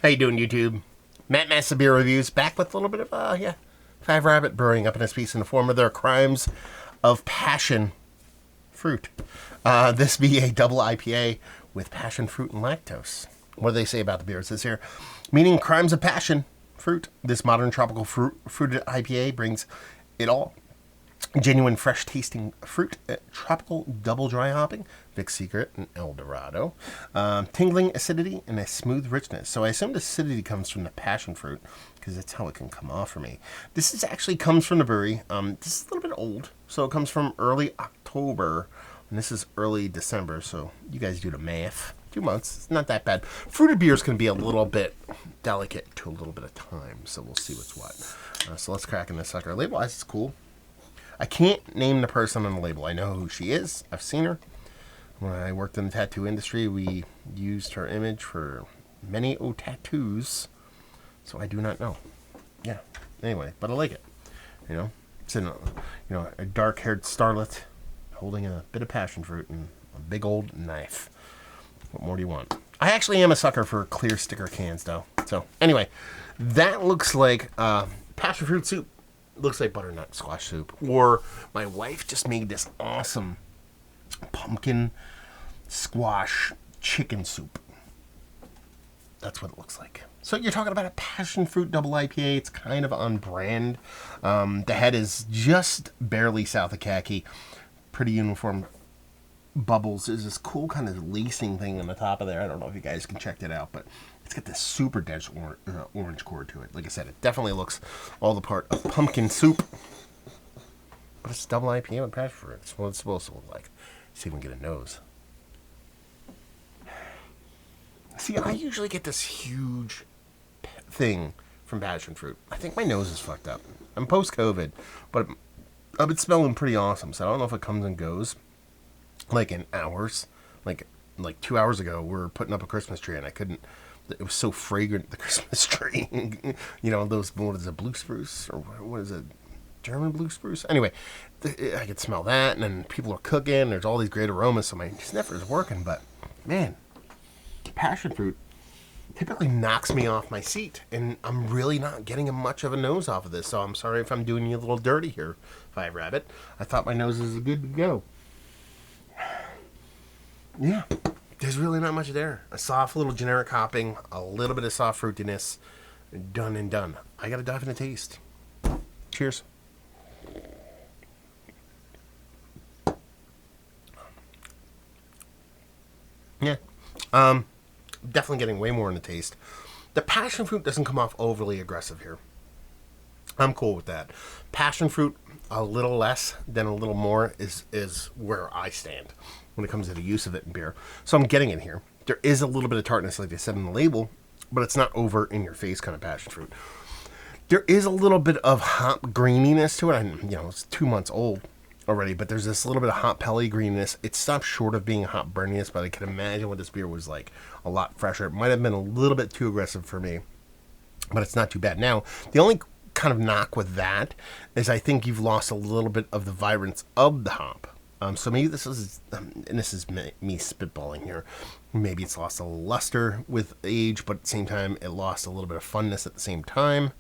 How you doing, YouTube? Matt Massa Beer Reviews, back with a little bit of, Five Rabbit Brewing up in his piece in the form of their Crimes of Passion Fruit. This be a double IPA with passion fruit and lactose. What do they say about the beer? It says here, meaning Crimes of Passion Fruit. This modern tropical fruited IPA brings it all. Genuine fresh tasting fruit, tropical double dry hopping, Vic's Secret and El Dorado, tingling acidity and a smooth richness. So I assume the acidity comes from the passion fruit because that's how it can come off for me. This is actually comes from the brewery. This is a little bit old, so it comes from early October, and this is early December. So you guys do the math. 2 months, it's not that bad. Fruited beers can be a little bit delicate to a little bit of time, so we'll see what's what. So let's crack in this sucker. Label-wise, it's cool. I can't name the person on the label. I know who she is. I've seen her. When I worked in the tattoo industry, we used her image for many tattoos. So I do not know. Yeah. Anyway, but I like it. You know, it's in a dark-haired starlet holding a bit of passion fruit and a big old knife. What more do you want? I actually am a sucker for clear sticker cans, though. So anyway, that looks like passion fruit soup. Looks like butternut squash soup. Or my wife just made this awesome pumpkin squash chicken soup. That's what it looks like. So you're talking about a passion fruit double IPA. It's kind of on brand. The head is just barely south of khaki. Pretty uniform bubbles. There's this cool kind of lacing thing on the top of there. I don't know if you guys can check that out, but it's got this super dense orange core to it. Like I said, it definitely looks all the part of pumpkin soup. But it's double IPA with passion fruit. It's what it's supposed to look like. See if we can get a nose. See, I usually get this huge thing from passion fruit. I think my nose is fucked up. I'm post-COVID, but I've been smelling pretty awesome, so I don't know if it comes and goes. Like in hours. Like 2 hours ago, we were putting up a Christmas tree, and I couldn't... It was so fragrant, the Christmas tree. You know, those, what is it, blue spruce? Or what is it, German blue spruce? Anyway, I could smell that, and then people are cooking. There's all these great aromas, so my sniffer's working. But, man, passion fruit typically knocks me off my seat, and I'm really not getting much of a nose off of this, so I'm sorry if I'm doing you a little dirty here, Five Rabbit. I thought my nose was good to go. Yeah. There's really not much there. A soft little generic hopping, a little bit of soft fruitiness, done and done. I gotta dive in a taste. Cheers. Yeah. Definitely getting way more in the taste. The passion fruit doesn't come off overly aggressive here. I'm cool with that. Passion fruit, a little less than a little more is where I stand when it comes to the use of it in beer. So I'm getting it here. There is a little bit of tartness, like they said in the label, but it's not over in your face kind of passion fruit. There is a little bit of hop greeniness to it. It's 2 months old already, but there's this little bit of hop pelly greeniness. It stops short of being hop burniness, but I can imagine what this beer was like a lot fresher. It might have been a little bit too aggressive for me, but it's not too bad. Now, the only kind of knock with that is I think you've lost a little bit of the vibrance of the hop. So maybe this is, and this is me spitballing here, maybe it's lost a little luster with age, but at the same time, it lost a little bit of funness at the same time.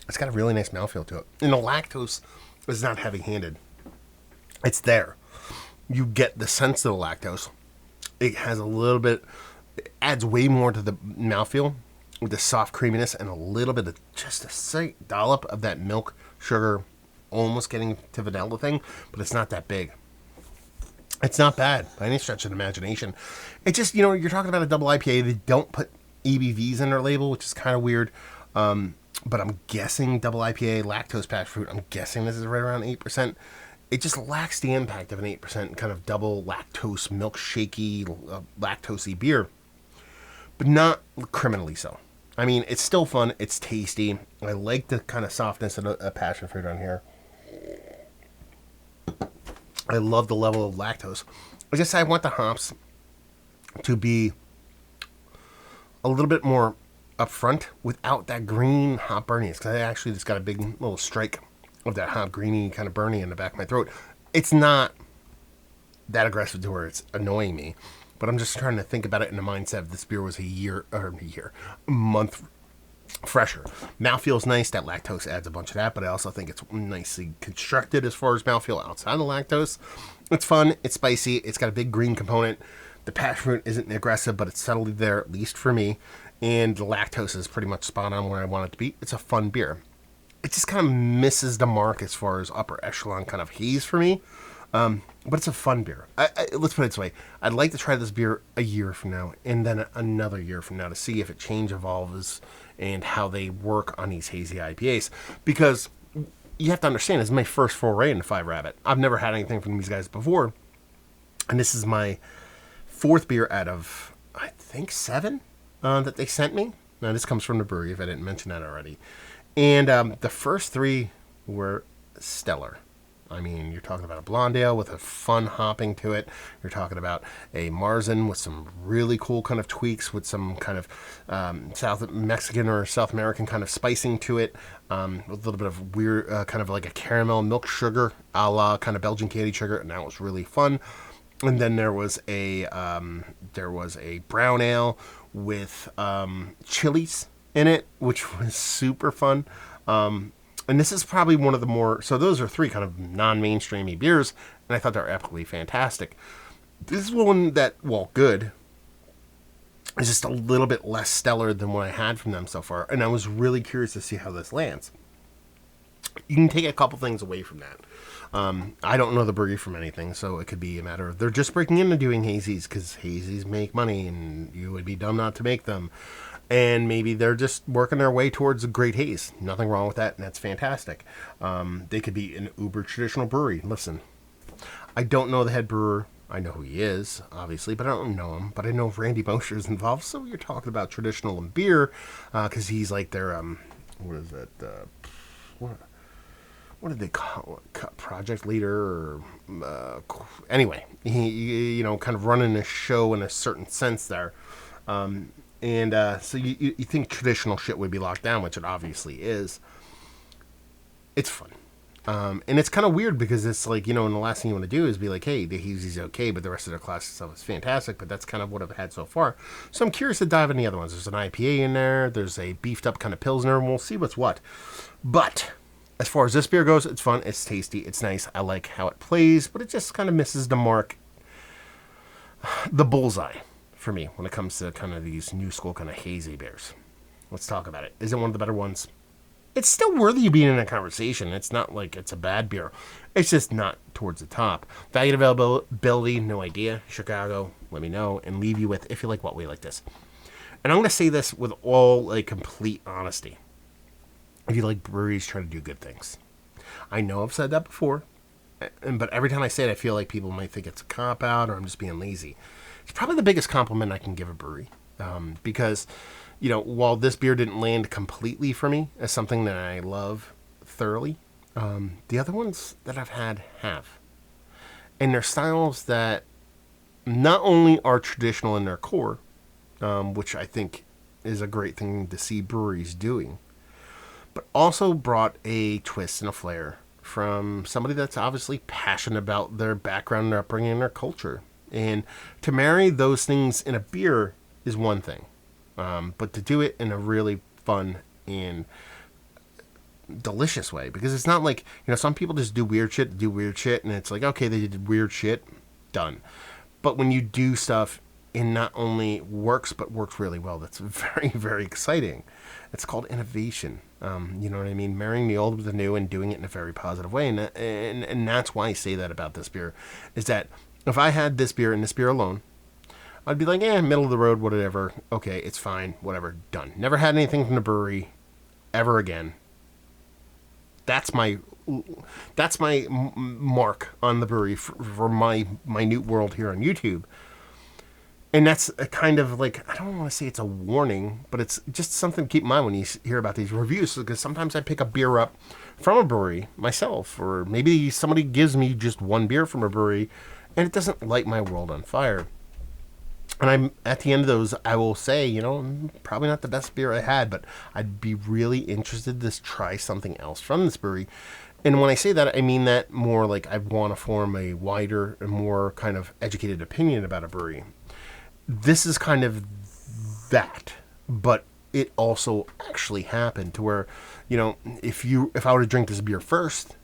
It's got a really nice mouthfeel to it. And the lactose is not heavy-handed. It's there. You get the sense of the lactose. It has a little bit, it adds way more to the mouthfeel with the soft creaminess and a little bit of just a slight dollop of that milk, sugar, almost getting to vanilla thing, but it's not that big. It's not bad by any stretch of the imagination. It just, you're talking about a double IPA. They don't put ABVs in their label, which is kind of weird. But I'm guessing double IPA, lactose passion fruit, I'm guessing this is right around 8%. It just lacks the impact of an 8% kind of double lactose, milkshakey, lactosey beer. But not criminally so. I mean, it's still fun. It's tasty. I like the kind of softness of the passion fruit on here. I love the level of lactose. I guess I want the hops to be a little bit more upfront without that green hop burniness, because I actually just got a big little strike of that hop greeny kind of burning in the back of my throat. It's not that aggressive to where it's annoying me. But I'm just trying to think about it in the mindset of this beer was a month fresher. Mouthfeel's nice. That lactose adds a bunch of that, but I also think it's nicely constructed as far as mouthfeel outside of lactose. It's fun. It's spicy. It's got a big green component. The passion fruit isn't aggressive, but it's subtly there, at least for me. And the lactose is pretty much spot on where I want it to be. It's a fun beer. It just kind of misses the mark as far as upper echelon kind of haze for me. But it's a fun beer. Let's put it this way. I'd like to try this beer a year from now and then another year from now to see if it evolves and how they work on these hazy IPAs. Because you have to understand, this is my first foray into Five Rabbit. I've never had anything from these guys before. And this is my fourth beer out of, I think, 7 that they sent me. Now, this comes from the brewery, if I didn't mention that already. And the first 3 were stellar. I mean, you're talking about a blonde ale with a fun hopping to it. You're talking about a Marzen with some really cool kind of tweaks with some kind of South Mexican or South American kind of spicing to it. With a little bit of weird, kind of like a caramel milk sugar, a la kind of Belgian candy sugar, and that was really fun. And then there was a brown ale with chilies in it, which was super fun. And this is probably one of the more... So those are 3 kind of non-mainstreamy beers, and I thought they were epically fantastic. This is one that, well, good, is just a little bit less stellar than what I had from them so far, and I was really curious to see how this lands. You can take a couple things away from that. I don't know the brewery from anything, so it could be a matter of they're just breaking into doing hazies, because hazies make money, and you would be dumb not to make them. And maybe they're just working their way towards a great haze. Nothing wrong with that, and that's fantastic. They could be an uber traditional brewery. Listen, I don't know the head brewer. I know who he is, obviously, but I don't know him. But I know Randy Mosher is involved, so you're talking about traditional and beer, because he's like their, what is it, what did they call it? Project leader, or, anyway, he, kind of running a show in a certain sense there. And so you think traditional shit would be locked down, which it obviously is. It's fun. And it's kind of weird because it's like, and the last thing you want to do is be like, hey, the Hazy's okay, but the rest of their class stuff is fantastic, but that's kind of what I've had so far. So I'm curious to dive into the other ones. There's an IPA in there. There's a beefed up kind of Pilsner, and we'll see what's what. But as far as this beer goes, it's fun. It's tasty. It's nice. I like how it plays, but it just kind of misses the mark. The bullseye. For me, when it comes to kind of these new school kind of hazy beers. Let's talk about it. Is it one of the better ones? It's still worthy of being in a conversation. It's not like it's a bad beer. It's just not towards the top. Value availability, no idea. Chicago, let me know. And leave you with, if you like what we like this. And I'm going to say this with all complete honesty. If you like breweries, try to do good things. I know I've said that before. But every time I say it, I feel like people might think it's a cop-out or I'm just being lazy. It's probably the biggest compliment I can give a brewery. Because, while this beer didn't land completely for me as something that I love thoroughly, the other ones that I've had have. And they're styles that not only are traditional in their core, which I think is a great thing to see breweries doing, but also brought a twist and a flair from somebody that's obviously passionate about their background, their upbringing, and their culture. And to marry those things in a beer is one thing. But to do it in a really fun and delicious way. Because it's not like, some people just do weird shit, and it's like, okay, they did weird shit, done. But when you do stuff, it not only works, but works really well. That's very, very exciting. It's called innovation. You know what I mean? Marrying the old with the new and doing it in a very positive way. And that's why I say that about this beer, is that if I had this beer and this beer alone, I'd be like, middle of the road, whatever. Okay, it's fine, whatever, done. Never had anything from the brewery ever again. That's my mark on the brewery for my minute world here on YouTube. And that's a kind of like, I don't want to say it's a warning, but it's just something to keep in mind when you hear about these reviews. Because sometimes I pick a beer up from a brewery myself, or maybe somebody gives me just one beer from a brewery, and it doesn't light my world on fire. And I'm at the end of those, I will say, probably not the best beer I had, but I'd be really interested to try something else from this brewery. And when I say that, I mean that more like I want to form a wider and more kind of educated opinion about a brewery. This is kind of that, but it also actually happened to where, if I were to drink this beer first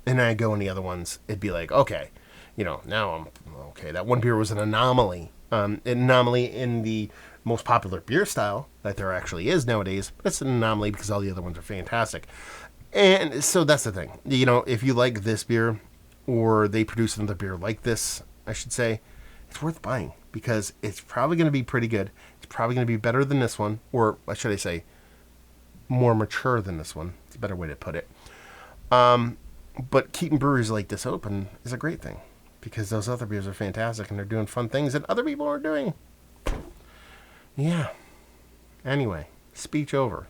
and I go in the other ones, it'd be like, okay, now I'm okay. That one beer was an anomaly. An anomaly in the most popular beer style that there actually is nowadays, but it's an anomaly because all the other ones are fantastic. And so that's the thing. If you like this beer, or they produce another beer like this, I should say, it's worth buying because it's probably going to be pretty good. It's probably going to be better than this one, or should I say, more mature than this one. It's a better way to put it. But keeping breweries like this open is a great thing because those other beers are fantastic and they're doing fun things that other people are doing. Yeah. Anyway, speech over.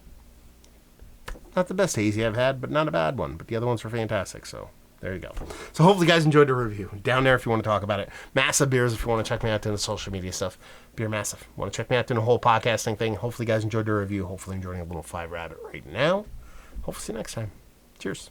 Not the best hazy I've had, but not a bad one. But the other ones were fantastic, so there you go. So hopefully you guys enjoyed the review. Down there if you want to talk about it. Massive Beers if you want to check me out doing the social media stuff. Beer Massive. Want to check me out doing the whole podcasting thing. Hopefully you guys enjoyed the review. Hopefully enjoying a little 5 Rabbit right now. Hopefully see you next time. Cheers.